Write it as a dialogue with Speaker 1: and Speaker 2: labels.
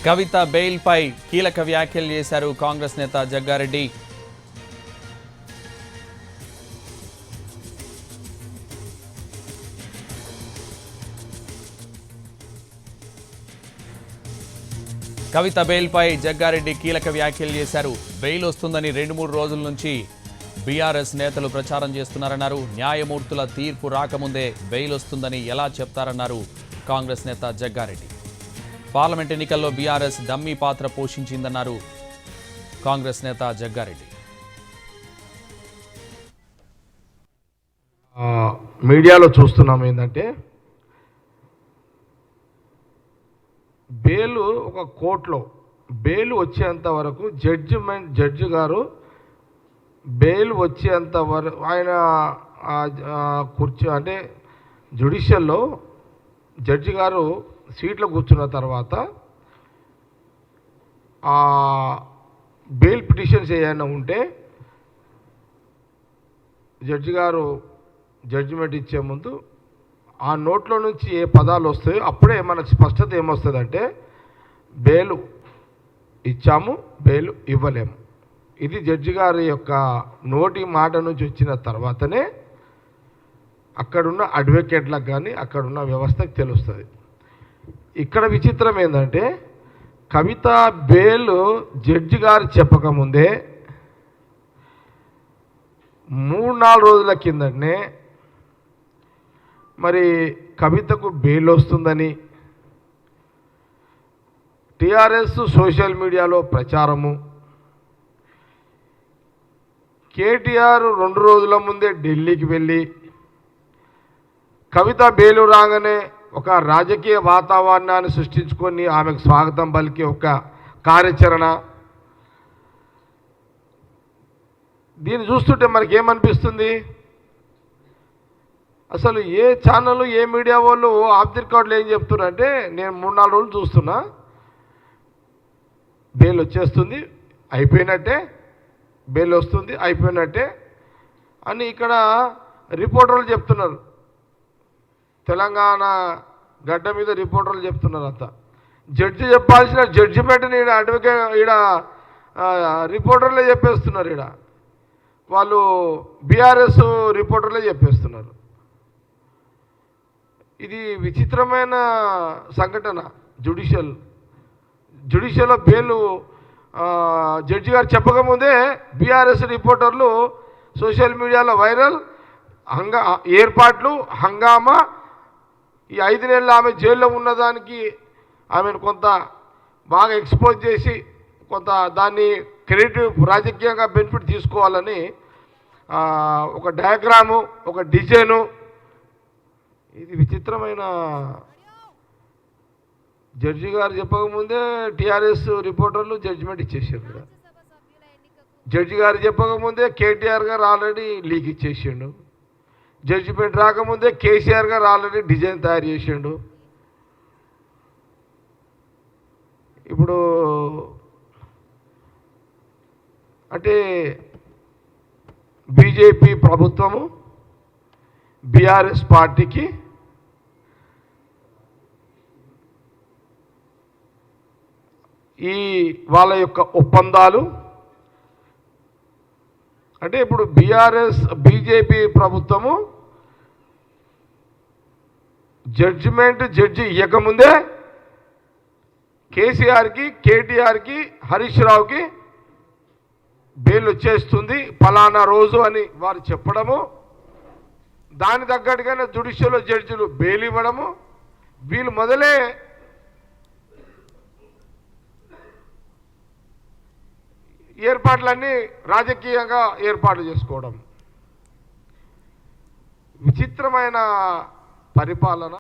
Speaker 1: కవిత బెయిల్పై కీలక వ్యాఖ్యలు చేశారు కాంగ్రెస్ నేత జగ్గారెడ్డి. కవిత బెయిల్పై జగ్గారెడ్డి కీలక వ్యాఖ్యలు చేశారు. బెయిల్ వస్తుందని 2-3 రోజుల నుంచి బీఆర్ఎస్ నేతలు ప్రచారం చేస్తున్నారన్నారు. న్యాయమూర్తుల తీర్పు రాకముందే బెయిల్ వస్తుందని ఎలా చెప్తారన్నారు కాంగ్రెస్ నేత జగ్గారెడ్డి. పార్లమెంట్ ఎన్నికల్లో బీఆర్ఎస్ డమ్మీ పాత్ర పోషించిందన్నారు కాంగ్రెస్ నేత జగ్గారెడ్డి.
Speaker 2: మీడియాలో చూస్తున్నాం ఏంటంటే బెయిల్ ఒక కోర్టులో బెయిల్ వచ్చేంత వరకు జడ్జి గారు బెయిల్ వచ్చేంత వరకు ఆయన కూర్చో అంటే జ్యుడిషియల్లో జడ్జి గారు సీట్లో కూర్చున్న తర్వాత బెయిల్ పిటిషన్స్ ఏమైనా ఉంటే జడ్జి గారు జడ్జిమెంట్ ఇచ్చే ముందు ఆ నోట్లో నుంచి ఏ పదాలు వస్తాయో అప్పుడే మనకు స్పష్టత ఏమొస్తుందంటే బెయిల్ ఇచ్చాము, బెయిల్ ఇవ్వలేము. ఇది జడ్జి గారి యొక్క నోటి మాట నుంచి వచ్చిన తర్వాతనే అక్కడున్న అడ్వకేట్లకు కానీ అక్కడున్న వ్యవస్థకు తెలుస్తుంది. ఇక్కడ విచిత్రం ఏంటంటే కవిత బెయిల్ జడ్జి గారు చెప్పకముందే 3-4 రోజుల కిందనే మరి కవితకు బెయిల్ వస్తుందని టీఆర్ఎస్ సోషల్ మీడియాలో ప్రచారము, కేటీఆర్ 2 రోజుల ముందే ఢిల్లీకి వెళ్ళి కవిత బెయిల్ రాగానే ఒక రాజకీయ వాతావరణాన్ని సృష్టించుకొని ఆమెకు స్వాగతం పలికి ఒక కార్యాచరణ. దీన్ని చూస్తుంటే మనకేమనిపిస్తుంది, అసలు ఏ ఛానల్ ఏ మీడియా వాళ్ళు ఆఫ్ ది రికార్డులు ఏం చెప్తున్నారంటే నేను 3-4 రోజులు చూస్తున్నా బెయిల్ వచ్చేస్తుంది అయిపోయినట్టే, బెయిల్ వస్తుంది అయిపోయినట్టే అని ఇక్కడ రిపోర్టర్లు చెప్తున్నారు. తెలంగాణ గడ్డ మీద రిపోర్టర్లు చెప్తున్నారు. అంతా జడ్జి చెప్పాల్సిన జడ్జిమెంట్ని ఈడ ఈడ రిపోర్టర్లే చెప్పేస్తున్నారు. ఈడ వాళ్ళు బీఆర్ఎస్ రిపోర్టర్లే చెప్పేస్తున్నారు. ఇది విచిత్రమైన సంఘటన. జ్యుడిషియల్లో బెయిల్ జడ్జి గారు చెప్పకముందే బీఆర్ఎస్ రిపోర్టర్లు సోషల్ మీడియాలో వైరల్ ఏర్పాట్లు హంగామా. ఈ 5 నెలలు ఆమె జైల్లో ఉన్నదానికి ఆమెను కొంత బాగా ఎక్స్పోజ్ చేసి కొంత దాన్ని క్రెడిట్ రాజకీయంగా బెనిఫిట్ తీసుకోవాలని ఒక డయాగ్రాము ఒక డిజైను. ఇది విచిత్రమైన. జడ్జి గారు చెప్పకముందే టీఆర్ఎస్ రిపోర్టర్లు జడ్జిమెంట్ ఇచ్చేసారు. జడ్జి గారు చెప్పకముందే కేటీఆర్ గారు ఆల్రెడీ లీక్ ఇచ్చేసిండు. జడ్జిమెంట్ రాకముందే కేసీఆర్ గారు ఆల్రెడీ డిజైన్ తయారు చేసిండు. ఇప్పుడు అంటే బీజేపీ ప్రభుత్వము బీఆర్ఎస్ పార్టీకి ఈ వాళ్ళ యొక్క ఒప్పందాలు అంటే ఇప్పుడు బీజేపీ ప్రభుత్వము జడ్జి ఇవ్వకముందే కేసీఆర్కి కేటీఆర్కి హరీష్ రావుకి బెయిల్ వచ్చేస్తుంది ఫలానా రోజు అని వారు చెప్పడము, దాని తగ్గట్టుగానే జ్యుడిషియల్ జడ్జిలు బెయిల్ ఇవ్వడము, వీళ్ళు మొదలే ఏర్పాట్లన్నీ రాజకీయంగా ఏర్పాటు చేసుకోవడం. విచిత్రమైన పరిపాలన.